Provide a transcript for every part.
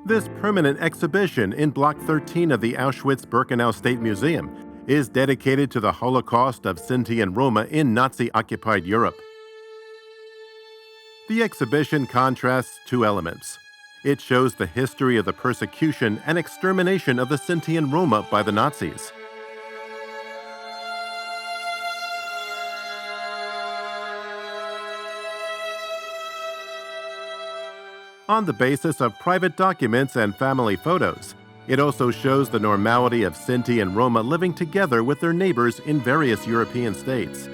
This permanent exhibition in Block 13 of the Auschwitz-Birkenau State Museum is dedicated to the Holocaust of Sinti and Roma in Nazi-occupied Europe. The exhibition contrasts two elements. It shows the history of the persecution and extermination of the Sinti and Roma by the Nazis. On the basis of private documents and family photos, it also shows the normality of Sinti and Roma living together with their neighbors in various European states.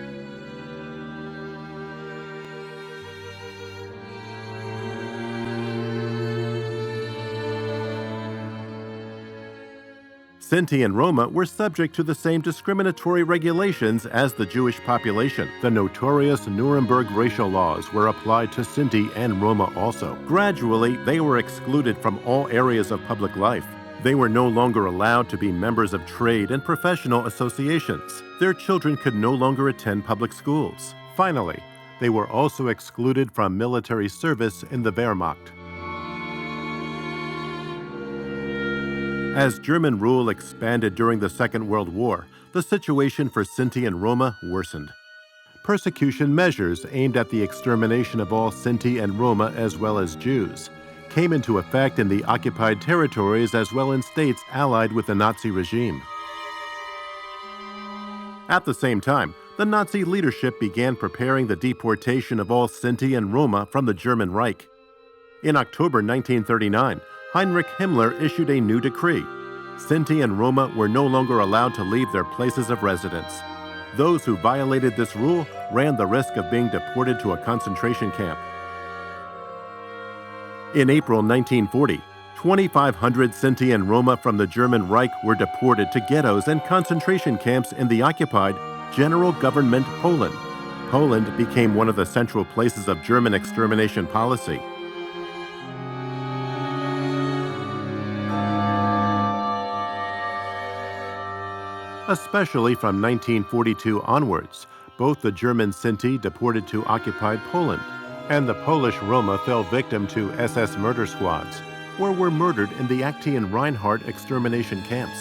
Sinti and Roma were subject to the same discriminatory regulations as the Jewish population. The notorious Nuremberg racial laws were applied to Sinti and Roma also. Gradually, they were excluded from all areas of public life. They were no longer allowed to be members of trade and professional associations. Their children could no longer attend public schools. Finally, they were also excluded from military service in the Wehrmacht. As German rule expanded during the Second World War, the situation for Sinti and Roma worsened. Persecution measures aimed at the extermination of all Sinti and Roma as well as Jews came into effect in the occupied territories as well in states allied with the Nazi regime. At the same time, the Nazi leadership began preparing the deportation of all Sinti and Roma from the German Reich. In October 1939, Heinrich Himmler issued a new decree. Sinti and Roma were no longer allowed to leave their places of residence. Those who violated this rule ran the risk of being deported to a concentration camp. In April 1940, 2,500 Sinti and Roma from the German Reich were deported to ghettos and concentration camps in the occupied General Government Poland. Poland became one of the central places of German extermination policy. Especially from 1942 onwards, both the German Sinti deported to occupied Poland and the Polish Roma fell victim to SS murder squads or were murdered in the Actian Reinhardt extermination camps.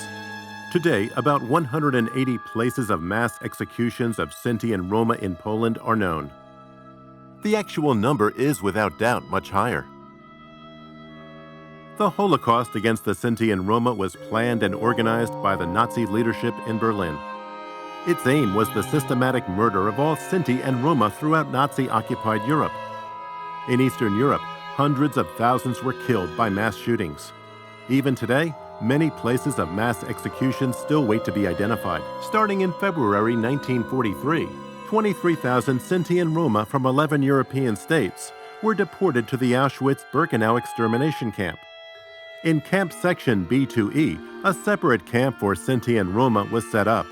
Today, about 180 places of mass executions of Sinti and Roma in Poland are known. The actual number is without doubt much higher. The Holocaust against the Sinti and Roma was planned and organized by the Nazi leadership in Berlin. Its aim was the systematic murder of all Sinti and Roma throughout Nazi-occupied Europe. In Eastern Europe, hundreds of thousands were killed by mass shootings. Even today, many places of mass execution still wait to be identified. Starting in February 1943, 23,000 Sinti and Roma from 11 European states were deported to the Auschwitz-Birkenau extermination camp. In Camp Section B2E, a separate camp for Sinti and Roma was set up.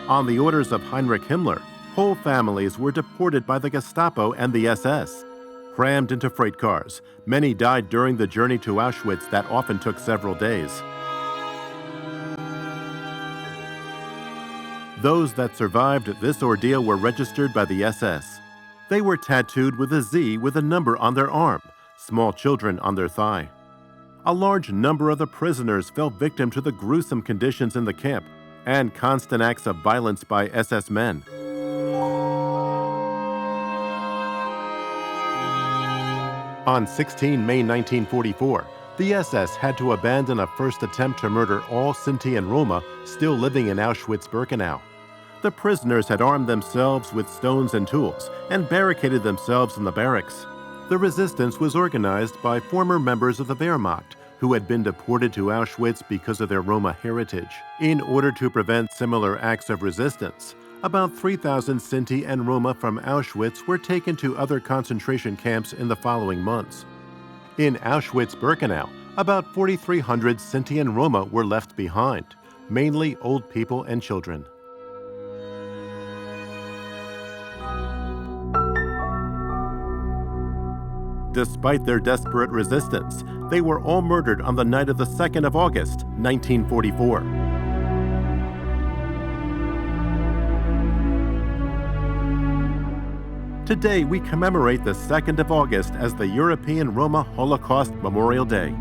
On the orders of Heinrich Himmler, whole families were deported by the Gestapo and the SS. Crammed into freight cars, many died during the journey to Auschwitz that often took several days. Those that survived this ordeal were registered by the SS. They were tattooed with a Z with a number on their arm, small children on their thigh. A large number of the prisoners fell victim to the gruesome conditions in the camp and constant acts of violence by SS men. On 16 May 1944, the SS had to abandon a first attempt to murder all Sinti and Roma still living in Auschwitz-Birkenau. The prisoners had armed themselves with stones and tools and barricaded themselves in the barracks. The resistance was organized by former members of the Wehrmacht who had been deported to Auschwitz because of their Roma heritage. In order to prevent similar acts of resistance, about 3,000 Sinti and Roma from Auschwitz were taken to other concentration camps in the following months. In Auschwitz-Birkenau, about 4,300 Sinti and Roma were left behind, mainly old people and children. Despite their desperate resistance, they were all murdered on the night of the 2nd of August, 1944. Today, we commemorate the 2nd of August as the European Roma Holocaust Memorial Day.